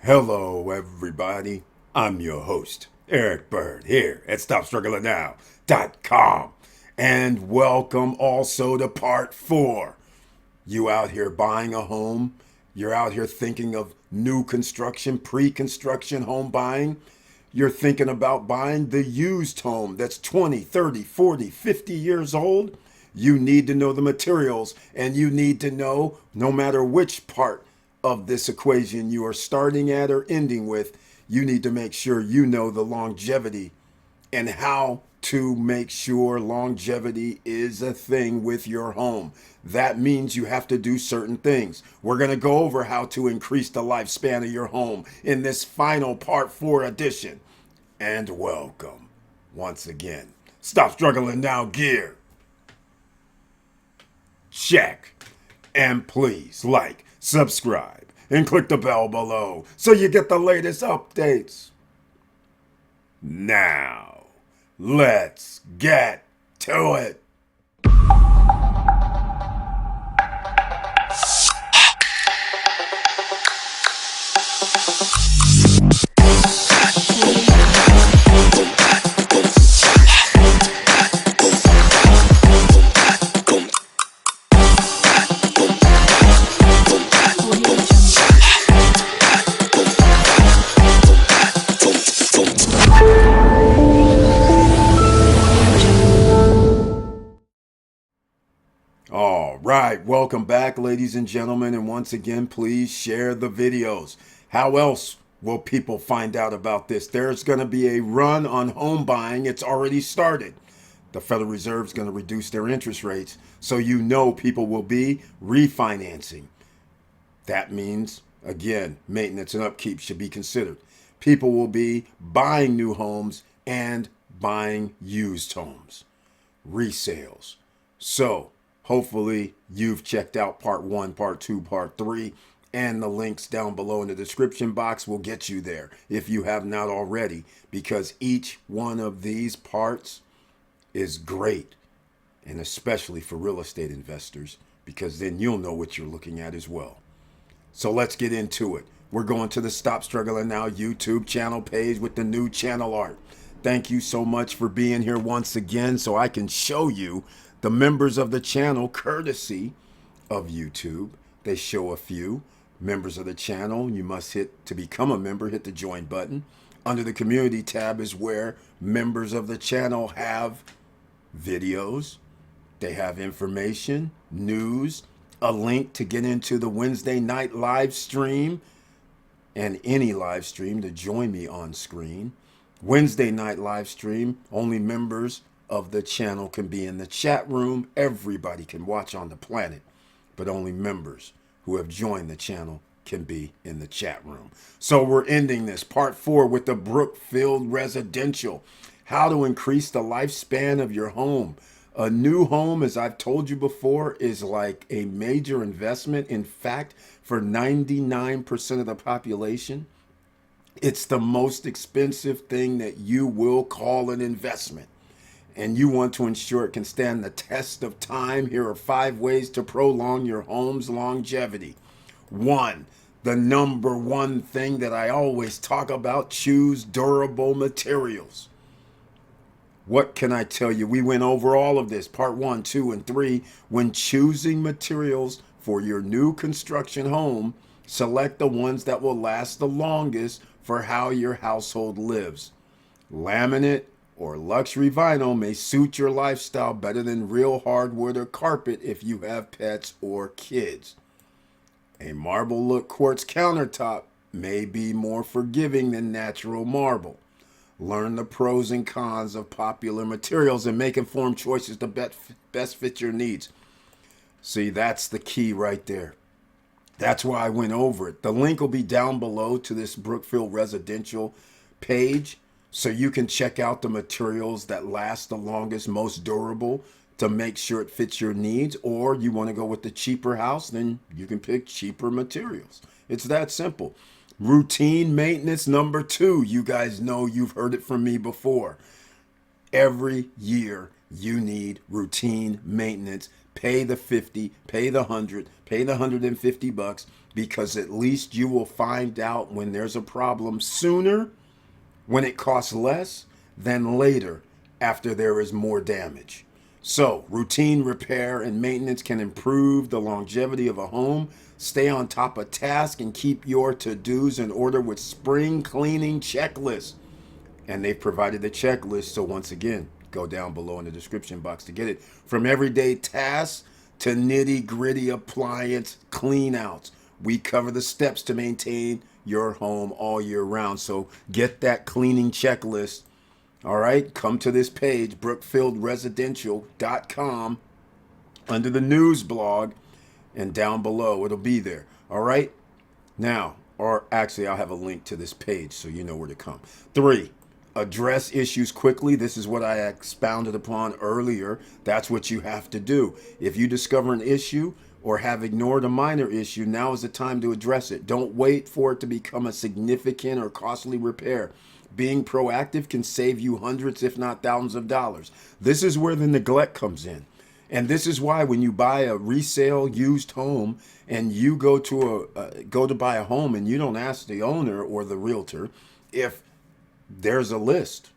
Hello, everybody. I'm your host, Eric Bird, here at StopStrugglingNow.com. And welcome also to part 4. You out here buying a home? You're out here thinking of new construction, pre-construction home buying? You're thinking about buying the used home that's 20, 30, 40, 50 years old? You need to know the materials, and you need to know, no matter which part of this equation you are starting at or ending with, you need to make sure you know the longevity and how to make sure longevity is a thing with your home. That means you have to do certain things. We're going to go over how to increase the lifespan of your home in this final part 4 edition. And welcome once again. Stop struggling now, gear. Check. And please like, subscribe, and click the bell below so you get the latest updates. Now, let's get to it. All right, welcome back, ladies and gentlemen, and once again, please share the videos. How else will people find out about this? There's going to be a run on home buying. It's already started. The Federal Reserve is going to reduce their interest rates, so you know people will be refinancing. That means, again, maintenance and upkeep should be considered. People will be buying new homes and buying used homes, resales. So, hopefully you've checked out part 1, part 2, part 3, and the links down below in the description box will get you there if you have not already, because each one of these parts is great, and especially for real estate investors, because then you'll know what you're looking at as well. So let's get into it. We're going to the Stop Struggling Now YouTube channel page with the new channel art. Thank you so much for being here once again so I can show you the members of the channel, courtesy of YouTube. They show a few members of the channel. You must hit to become a member, hit the join button. Under the community tab is where members of the channel have videos. They have information, news, a link to get into the Wednesday night live stream and any live stream to join me on screen. Wednesday night live stream, only members of the channel can be in the chat room. Everybody can watch on the planet, but only members who have joined the channel can be in the chat room. So we're ending this part 4 with the Brookfield Residential. How to increase the lifespan of your home. A new home, as I've told you before, is like a major investment. In fact, for 99% of the population, it's the most expensive thing that you will call an investment. And you want to ensure it can stand the test of time. Here are 5 ways to prolong your home's longevity. 1, the number 1 thing that I always talk about, choose durable materials. What can I tell you? We went over all of this, part 1, 2, and 3. When choosing materials for your new construction home, select the ones that will last the longest for how your household lives. Laminate or luxury vinyl may suit your lifestyle better than real hardwood or carpet if you have pets or kids. A marble look quartz countertop may be more forgiving than natural marble. Learn the pros and cons of popular materials and make informed choices to best fit your needs. See, that's the key right there. That's why I went over it. The link will be down below to this Brookfield Residential page, so you can check out the materials that last the longest, most durable, to make sure it fits your needs. Or you want to go with the cheaper house, then you can pick cheaper materials. It's that simple. Routine maintenance number 2. You guys know, you've heard it from me before. Every year you need routine maintenance. Pay the 50, pay the 100, pay the $150, because at least you will find out when there's a problem sooner, when it costs less, than later after there is more damage. So, routine repair and maintenance can improve the longevity of a home. Stay on top of tasks and keep your to-dos in order with spring cleaning checklist. And they've provided the checklist, so once again, go down below in the description box to get it. From everyday tasks to nitty-gritty appliance clean-outs, we cover the steps to maintain your home all year round. So get that cleaning checklist. All right, come to this page, brookfieldresidential.com, under the news blog, and down below it'll be there. All right, now, or actually I'll have a link to this page so you know where to come. 3, address issues quickly. This is what I expounded upon earlier. That's what you have to do. If you discover an issue or have ignored a minor issue, now is the time to address it. Don't wait for it to become a significant or costly repair. Being proactive can save you hundreds, if not thousands of dollars. This is where the neglect comes in. And this is why when you buy a resale used home and you go to buy a home and you don't ask the owner or the realtor if there's a list.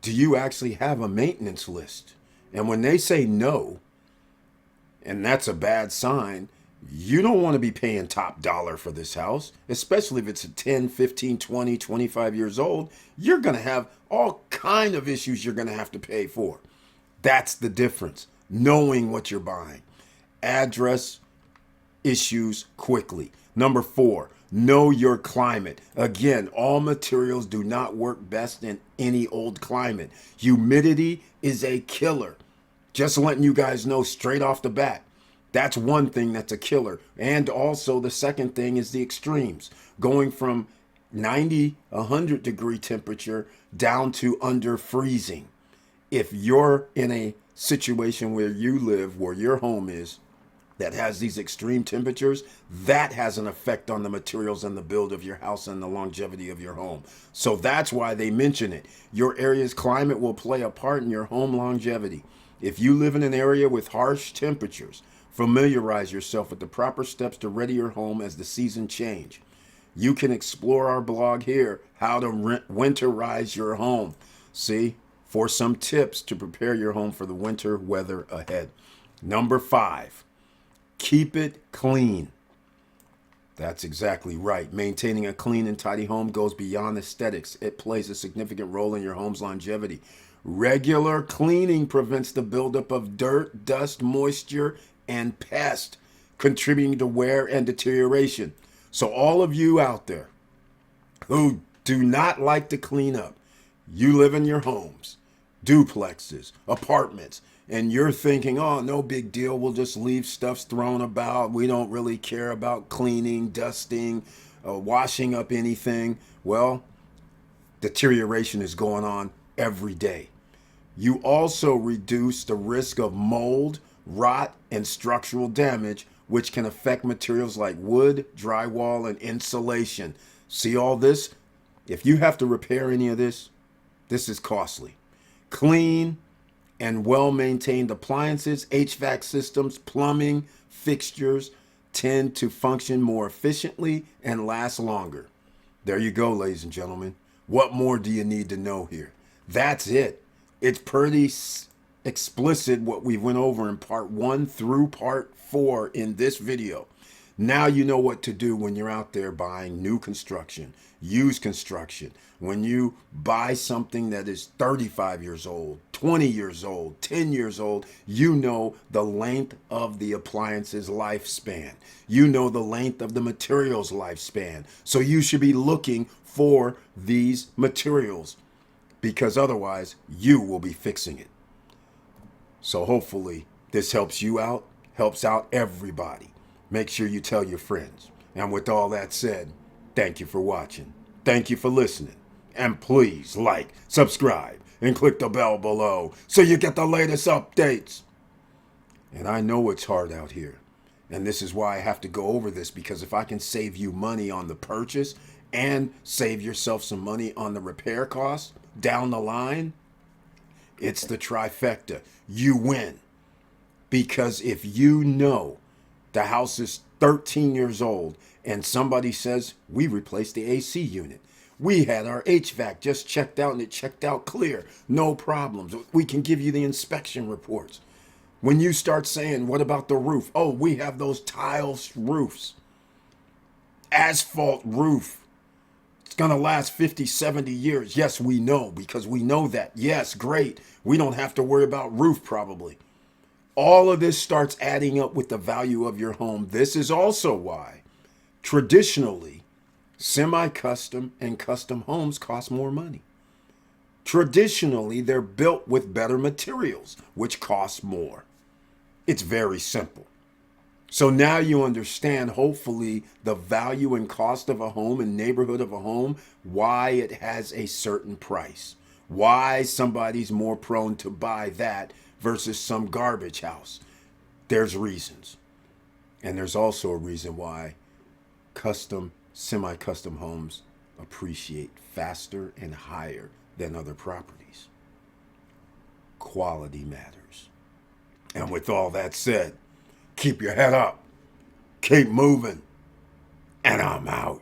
Do you actually have a maintenance list? And when they say no, and that's a bad sign, you don't want to be paying top dollar for this house, especially if it's a 10, 15, 20, 25 years old. You're going to have all kind of issues you're going to have to pay for. That's the difference. Knowing what you're buying. Address issues quickly. Number 4, know your climate. Again, all materials do not work best in any old climate. Humidity is a killer. Just letting you guys know straight off the bat. That's one thing that's a killer. And also the second thing is the extremes. Going from 90, 100 degree temperature down to under freezing. If you're in a situation where you live, where your home is, that has these extreme temperatures, that has an effect on the materials and the build of your house and the longevity of your home. So that's why they mention it. Your area's climate will play a part in your home longevity. If you live in an area with harsh temperatures, familiarize yourself with the proper steps to ready your home as the season change. You can explore our blog here, how to winterize your home. See, for some tips to prepare your home for the winter weather ahead. Number 5, keep it clean. That's exactly right. Maintaining a clean and tidy home goes beyond aesthetics. It plays a significant role in your home's longevity. Regular cleaning prevents the buildup of dirt, dust, moisture, and pests, contributing to wear and deterioration. So all of you out there who do not like to clean up, you live in your homes, duplexes, apartments, and you're thinking, oh, no big deal, we'll just leave stuff's thrown about. We don't really care about cleaning, dusting, washing up anything. Well, deterioration is going on every day. You also reduce the risk of mold, rot, and structural damage, which can affect materials like wood, drywall, and insulation. See all this? If you have to repair any of this, this is costly. Clean and well-maintained appliances, HVAC systems, plumbing, fixtures tend to function more efficiently and last longer. There you go, ladies and gentlemen. What more do you need to know here? That's it. It's pretty explicit what we went over in part 1 through part 4 in this video. Now you know what to do when you're out there buying new construction, used construction. When you buy something that is 35 years old, 20 years old, 10 years old, you know the length of the appliance's lifespan. You know the length of the material's lifespan. So you should be looking for these materials, because otherwise you will be fixing it. So hopefully this helps you out, helps out everybody. Make sure you tell your friends. And with all that said, thank you for watching. Thank you for listening. And please like, subscribe, and click the bell below so you get the latest updates. And I know it's hard out here. And this is why I have to go over this, because if I can save you money on the purchase and save yourself some money on the repair costs down the line, it's the trifecta. You win. Because if you know the house is 13 years old, and somebody says, we replaced the AC unit. We had our HVAC just checked out and it checked out clear. No problems. We can give you the inspection reports. When you start saying, what about the roof? Oh, we have those tile roofs. Asphalt roof. It's going to last 50, 70 years. Yes, we know, because we know that. Yes, great. We don't have to worry about roof probably. All of this starts adding up with the value of your home. This is also why traditionally semi-custom and custom homes cost more money. Traditionally, they're built with better materials, which cost more. It's very simple. So now you understand, hopefully, the value and cost of a home and neighborhood of a home, why it has a certain price, why somebody's more prone to buy that versus some garbage house. There's reasons. And there's also a reason why custom, semi-custom homes appreciate faster and higher than other properties. Quality matters. And with all that said, keep your head up, keep moving, and I'm out.